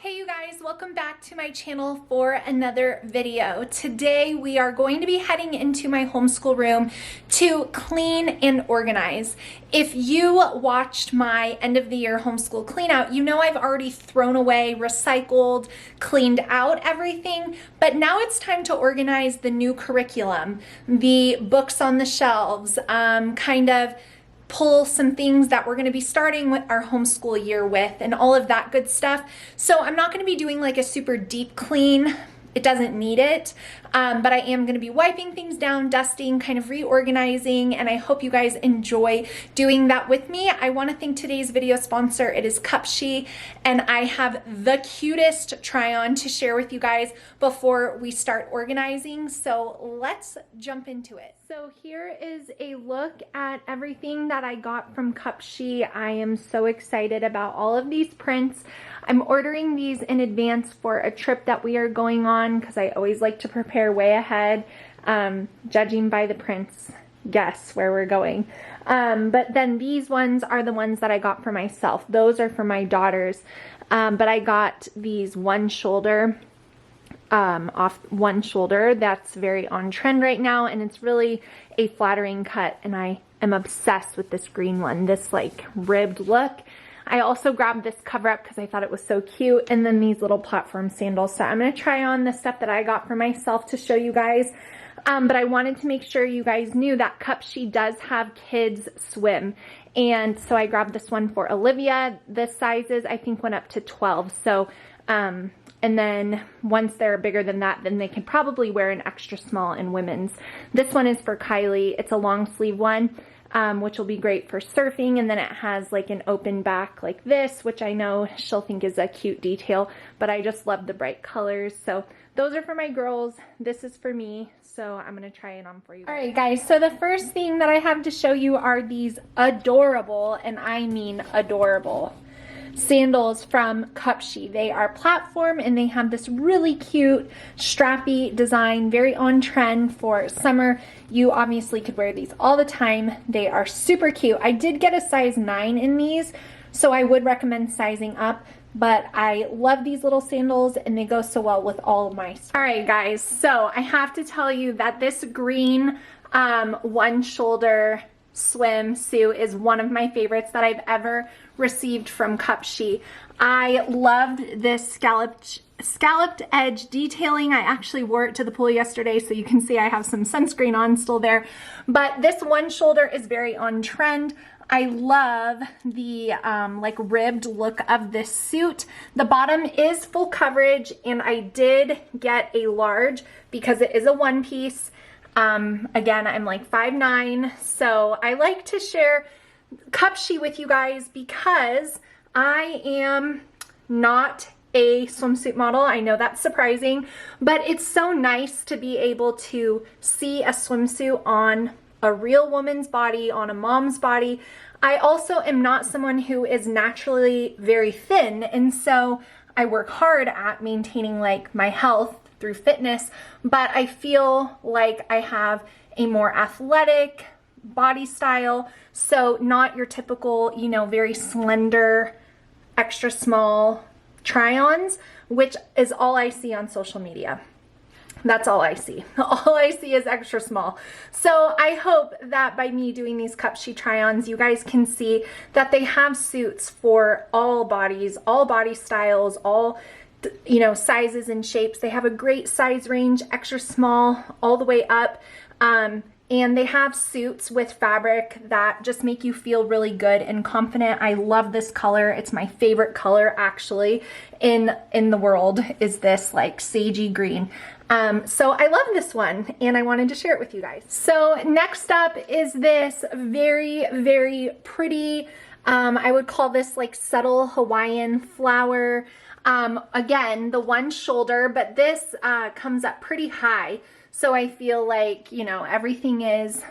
Hey you guys, welcome back to my channel for another video. Today we are going to be heading into my homeschool room to clean and organize. If you watched my end of the year homeschool clean out, you know I've already thrown away, recycled, cleaned out everything, but now it's time to organize the new curriculum, the books on the shelves, kind of pull some things that we're going to be starting with our homeschool year with and all of that good stuff. So I'm not going to be doing like a super deep clean. It doesn't need it, but I am going to be wiping things down, dusting, kind of reorganizing, and I hope you guys enjoy doing that with me. I want to thank today's video sponsor. It is Cupshe, and I have the cutest try-on to share with you guys before we start organizing, so let's jump into it. So here is a look at everything that I got from Cupshe. I am so excited about all of these prints. I'm ordering these in advance for a trip that we are going on because I always like to prepare way ahead, judging by the prints, guess where we're going. But then these ones are the ones that I got for myself. Those are for my daughters, but I got these one shoulder, off one shoulder. That's very on trend right now, and it's really a flattering cut, and I am obsessed with this green one, this like ribbed look. I also grabbed this cover up because I thought it was so cute, and then these little platform sandals. So I'm going to try on the stuff that I got for myself to show you guys, but I wanted to make sure you guys knew that Cupshe does have kids swim, and so I grabbed this one for Olivia. The sizes I think went up to 12, so and then once they're bigger than that, then they can probably wear an extra small in women's. This one is for Kylie. It's a long sleeve one, which will be great for surfing. And then it has like an open back like this, which I know she'll think is a cute detail, but I just love the bright colors. So those are for my girls. This is for me. So I'm going to try it on for you guys. All right, guys. So the first thing that I have to show you are these adorable, and I mean adorable, sandals from Cupshe. They are platform and they have this really cute strappy design, very on trend for summer. You obviously could wear these all the time. They are super cute. I did get a size 9 in these, so I would recommend sizing up, but I love these little sandals and they go so well with all of my stuff. All right, guys, so I have to tell you that this green one shoulder swimsuit is one of my favorites that I've ever received from Cupshe. I loved this scalloped edge detailing. I actually wore it to the pool yesterday, so you can see I have some sunscreen on still there, but this one shoulder is very on trend. I love the like ribbed look of this suit. The bottom is full coverage, and I did get a large because it is a one piece. Again, I'm like 5'9", so I like to share Cupshe with you guys because I am not a swimsuit model. I know that's surprising, but it's so nice to be able to see a swimsuit on a real woman's body, on a mom's body. I also am not someone who is naturally very thin, and so I work hard at maintaining like my health through fitness, but I feel like I have a more athletic body style, so not your typical, you know, very slender, extra small try-ons, which is all I see on social media. That's all I see. All I see is extra small. So I hope that by me doing these Cupshe try-ons, you guys can see that they have suits for all bodies, all body styles, all, you know, sizes and shapes. They have a great size range, extra small all the way up. And they have suits with fabric that just make you feel really good and confident. I love this color. It's my favorite color actually in the world, is this like sagey green. So I love this one and I wanted to share it with you guys. So next up is this very, very pretty, I would call this like subtle Hawaiian flower. Again, the one shoulder, but this comes up pretty high. So I feel like, you know, everything is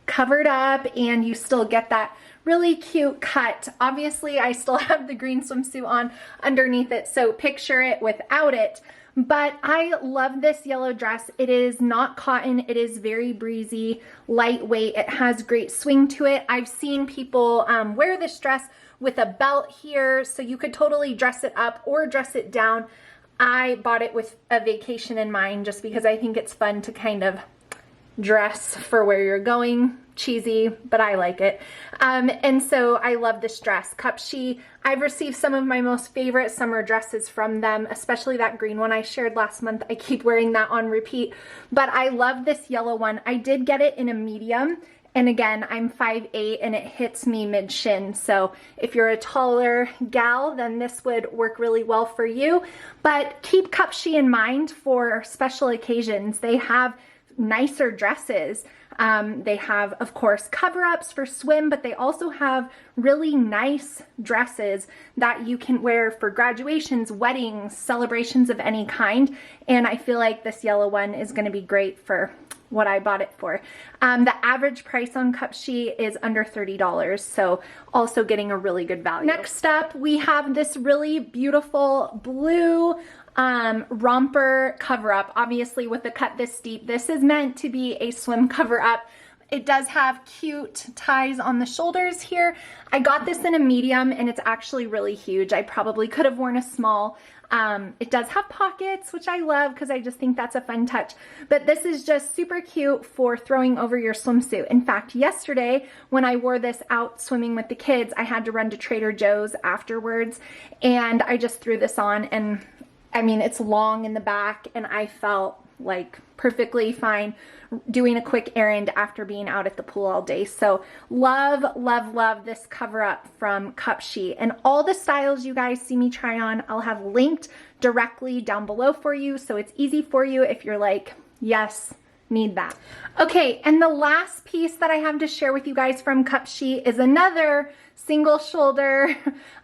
covered up and you still get that really cute cut. Obviously, I still have the green swimsuit on underneath it, so picture it without it. but I love this yellow dress. It is not cotton. It is very breezy, lightweight. It has great swing to it. I've seen people wear this dress with a belt here, so you could totally dress it up or dress it down. I bought it with a vacation in mind just because I think it's fun to kind of dress for where you're going. Cheesy, but I like it. And so I love this dress. Cupshe, I've received some of my most favorite summer dresses from them, especially that green one I shared last month. I keep wearing that on repeat, but I love this yellow one. I did get it in a medium. And again, I'm 5'8" and it hits me mid-shin. So if you're a taller gal, then this would work really well for you. But keep Cupshe in mind for special occasions. They have nicer dresses. They have, of course, cover-ups for swim, but they also have really nice dresses that you can wear for graduations, weddings, celebrations of any kind. And I feel like this yellow one is going to be great for what I bought it for. The average price on Cupshe is under $30, so also getting a really good value. Next up, we have this really beautiful blue romper cover-up. Obviously with the cut this steep, this is meant to be a swim cover-up. It does have cute ties on the shoulders here. I got this in a medium and it's actually really huge. I probably could have worn a small. It does have pockets, which I love because I just think that's a fun touch. But this is just super cute for throwing over your swimsuit. In fact, yesterday when I wore this out swimming with the kids, I had to run to Trader Joe's afterwards and I just threw this on, and I mean, it's long in the back and I felt like perfectly fine doing a quick errand after being out at the pool all day. So love, love, love this cover up from Cupshe. And all the styles you guys see me try on, I'll have linked directly down below for you. So it's easy for you if you're like, yes, need that. Okay, and the last piece that I have to share with you guys from Cupshe is another single shoulder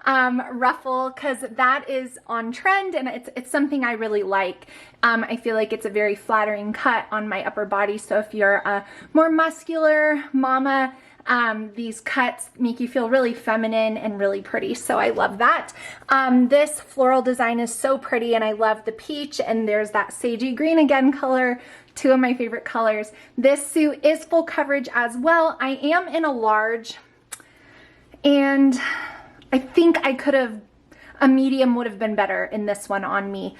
ruffle, because that is on trend and it's something I really like. I feel like it's a very flattering cut on my upper body, so if you're a more muscular mama, these cuts make you feel really feminine and really pretty, so I love that. This floral design is so pretty and I love the peach, and there's that sagey green again color, two of my favorite colors. This suit is full coverage as well. I am in a large, and I think a medium would have been better in this one on me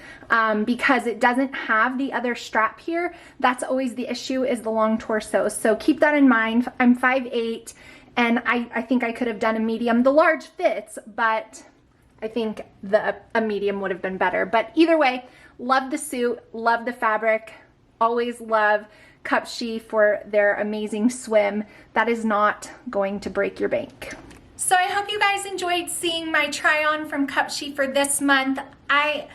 because it doesn't have the other strap here. That's always the issue, is the long torso. So keep that in mind. I'm 5'8", and I think I could have done a medium. The large fits, but I think a medium would have been better. But either way, love the suit, love the fabric, always love Cupshe for their amazing swim. That is not going to break your bank. So I hope you guys enjoyed seeing my try on from Cupshe for this month. I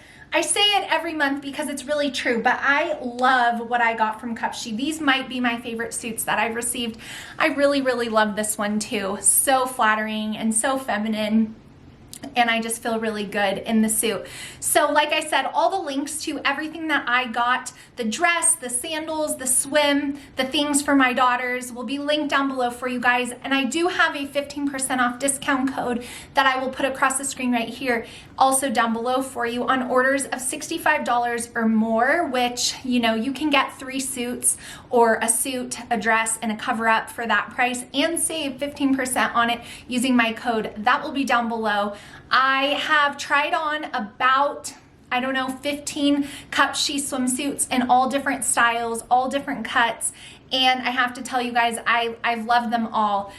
say it every month because it's really true, but I love what I got from Cupshe. These might be my favorite suits that I've received. I really, really love this one too. So flattering and so feminine, and I just feel really good in the suit. So like I said, all the links to everything that I got, the dress, the sandals, the swim, the things for my daughters, will be linked down below for you guys. And I do have a 15% off discount code that I will put across the screen right here, also down below for you, on orders of $65 or more, which, you know, you can get 3 suits or a suit, a dress, and a cover up for that price and save 15% on it using my code. That will be down below. I have tried on about, I don't know, 15 Cupshe swimsuits in all different styles, all different cuts, and I have to tell you guys, I've loved them all.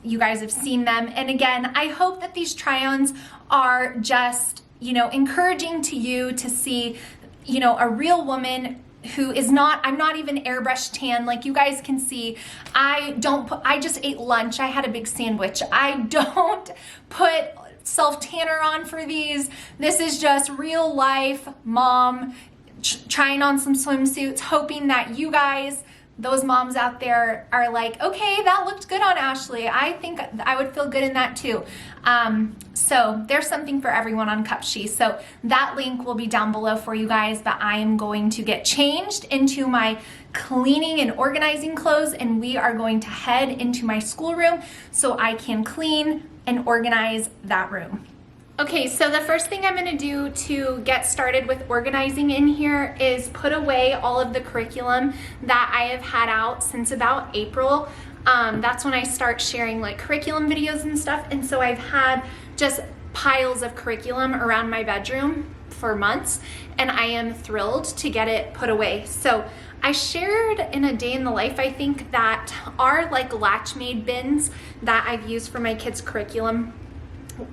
You guys have seen them, and again, I hope that these try-ons are just, you know, encouraging to you to see, you know, a real woman who is not, I'm not even airbrush tan. Like you guys can see, I just ate lunch. I had a big sandwich. I don't put self tanner on for these. This is just real life mom trying on some swimsuits, hoping that you guys, those moms out there, are like, okay, that looked good on Ashley. I think I would feel good in that too. So there's something for everyone on Cupshe. So that link will be down below for you guys, but I am going to get changed into my cleaning and organizing clothes, and we are going to head into my schoolroom so I can clean and organize that room. Okay, so the first thing I'm gonna do to get started with organizing in here is put away all of the curriculum that I have had out since about April. That's when I start sharing like curriculum videos and stuff, and so I've had just piles of curriculum around my bedroom for months, and I am thrilled to get it put away. So I shared in a day in the life, I think, that our like latch-made bins that I've used for my kids' curriculum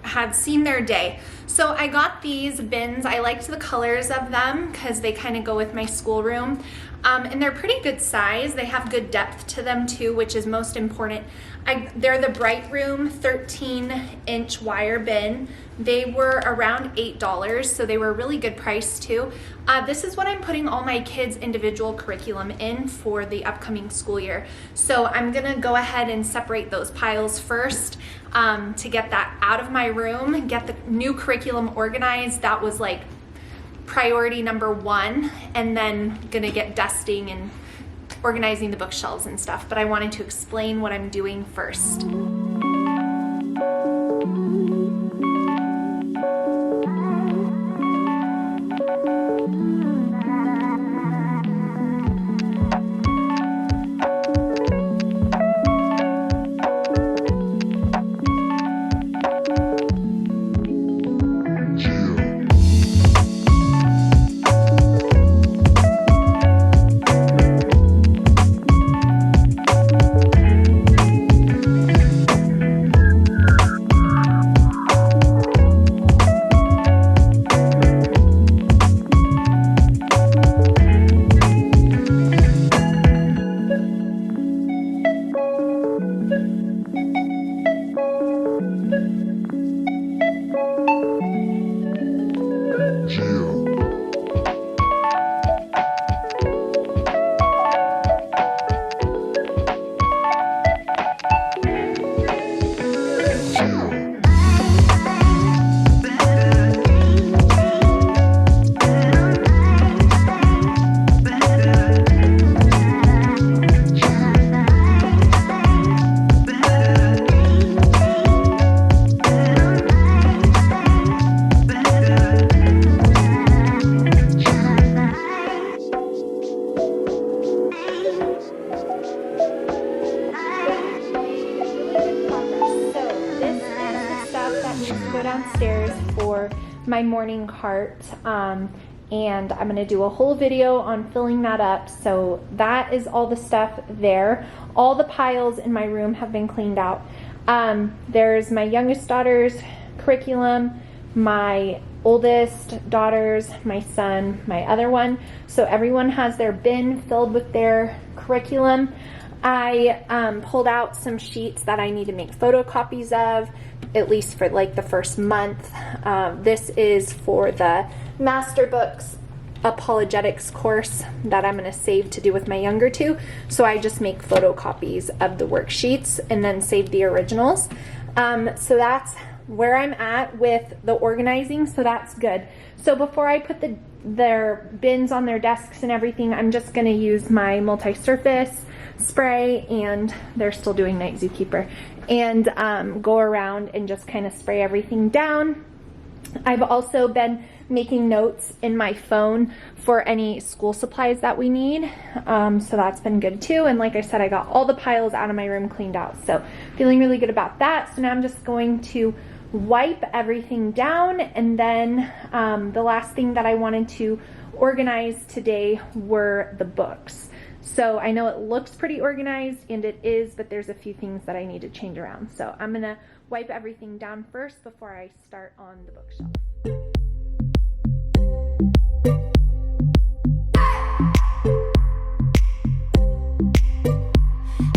had seen their day. So I got these bins. I liked the colors of them because they kind of go with my schoolroom. And they're pretty good size. They have good depth to them too, which is most important. They're the Bright Room 13-inch wire bin. They were around $8, so they were a really good price too. This is what I'm putting all my kids' individual curriculum in for the upcoming school year. So I'm gonna go ahead and separate those piles first to get that out of my room, get the new curriculum organized. That was like priority number one, and then gonna get dusting and organizing the bookshelves and stuff. But I wanted to explain what I'm doing first. Downstairs for my morning cart, and I'm going to do a whole video on filling that up. So that is all the stuff there. All the piles in my room have been cleaned out. There's my youngest daughter's curriculum, my oldest daughter's, my son, my other one. So everyone has their bin filled with their curriculum. I pulled out some sheets that I need to make photocopies of, at least for like the first month. This is for the Master Books Apologetics course that I'm going to save to do with my younger two. So I just make photocopies of the worksheets and then save the originals. So that's where I'm at with the organizing, so that's good. So before I put their bins on their desks and everything, I'm just going to use my multi-surface spray, and they're still doing Night Zookeeper, and go around and just kind of spray everything down. I've also been making notes in my phone for any school supplies that we need, so that's been good too. And like I said, I got all the piles out of my room cleaned out, so feeling really good about that. So now I'm just going to wipe everything down, and then the last thing that I wanted to organize today were the books. So I know it looks pretty organized, and it is, but there's a few things that I need to change around. So I'm gonna wipe everything down first before I start on the bookshelf.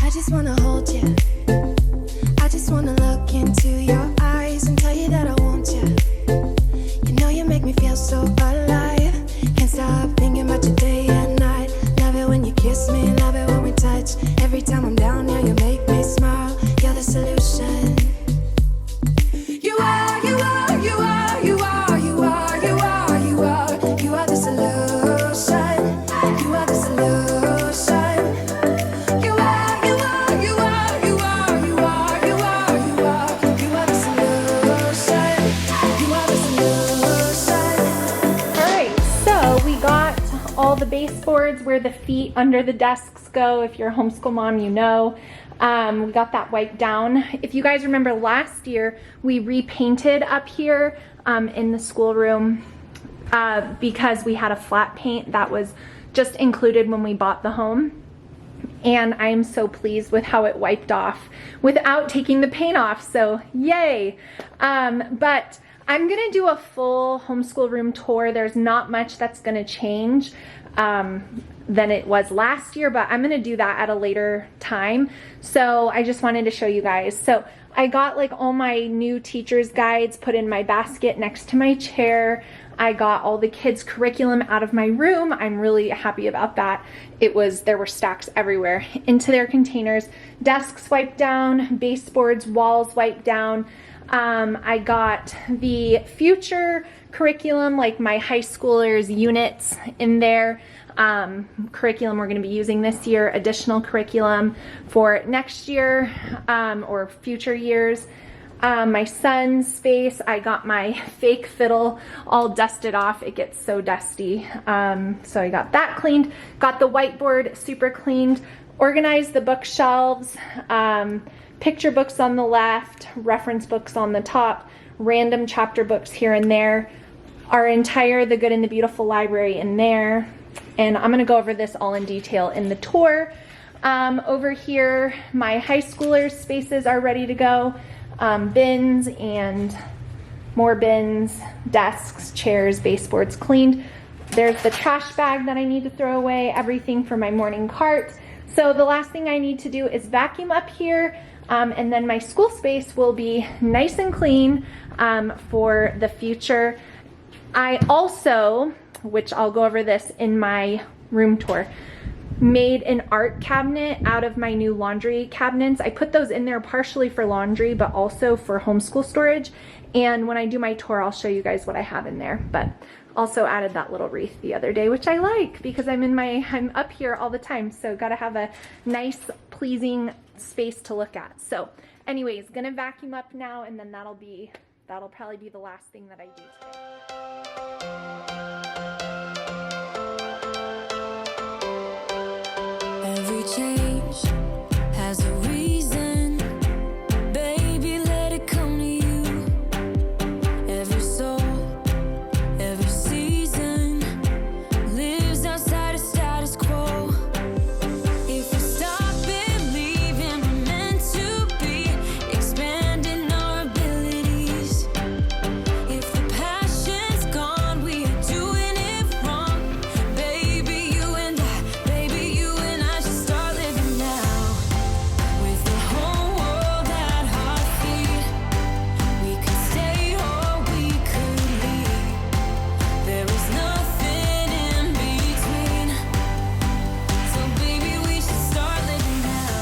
I just wanna hold you. I just wanna look into your eyes and tell you that I want you. You know you make me feel so alive. Can't stop thinking about you day and night. Love it when you kiss me, love it when we touch. Every time I'm down here, you make me smile. You're the solution. You are, you are, you are, you are, you are, you are, you are. You are the solution. You are the solution. You are, you are, you are, you are, you are, you are, you are, you are the solution. the baseboards where the feet under the desks go. If you're a homeschool mom, you know. We got that wiped down. If you guys remember last year, we repainted up here in the schoolroom because we had a flat paint that was just included when we bought the home. And I am so pleased with how it wiped off without taking the paint off, so yay. But I'm gonna do a full homeschool room tour. There's not much that's gonna change than it was last year, but I'm gonna do that at a later time. So I just wanted to show you guys. So I got like all my new teacher's guides put in my basket next to my chair. I got all the kids' curriculum out of my room. I'm really happy about that. There were stacks everywhere into their containers. Desks wiped down, baseboards, walls wiped down. I got the future curriculum, like my high schoolers' units in there. Curriculum we're going to be using this year, additional curriculum for next year or future years. My son's space, I got my fake fiddle all dusted off. It gets so dusty. So I got that cleaned, got the whiteboard super cleaned, organized the bookshelves, picture books on the left, reference books on the top, random chapter books here and there, our entire The Good and the Beautiful library in there. And I'm gonna go over this all in detail in the tour. Over here, my high schoolers' spaces are ready to go. Bins and more bins, desks, chairs, baseboards cleaned. There's the trash bag that I need to throw away, everything for my morning cart. So the last thing I need to do is vacuum up here, and then my school space will be nice and clean for the future. I also, which I'll go over this in my room tour, made an art cabinet out of my new laundry cabinets. I put those in there partially for laundry, but also for homeschool storage. And when I do my tour, I'll show you guys what I have in there. But also added that little wreath the other day, which I like because I'm up here all the time. So gotta have a nice, pleasing space to look at. So anyways, gonna vacuum up now, and then that'll probably be the last thing that I do today. Every change has a reason, baby, let it come to you. Every soul, every season lives outside of status quo. If we stop believing we're meant to be, expanding our abilities. If the passion's gone, we are doing it wrong. Baby, you and I should start living now. With the whole world at our feet, we could stay or we could leave. There is nothing in between. So baby, we should start living now.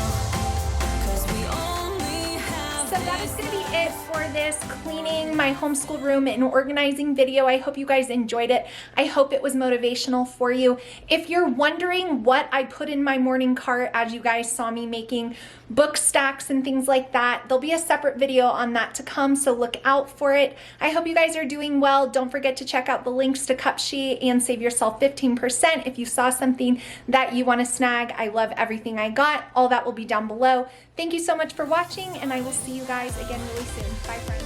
'Cause we only have So that is going to be it for this cleaning my homeschool room and organizing video. I hope you guys enjoyed it. I hope it was motivational for you. If you're wondering what I put in my morning cart, as you guys saw me making book stacks and things like that, there'll be a separate video on that to come, so look out for it. I hope you guys are doing well. Don't forget to check out the links to Cupshe and save yourself 15% if you saw something that you want to snag. I love everything I got. All that will be down below. Thank you so much for watching, and I will see you guys again really soon. Bye, friends.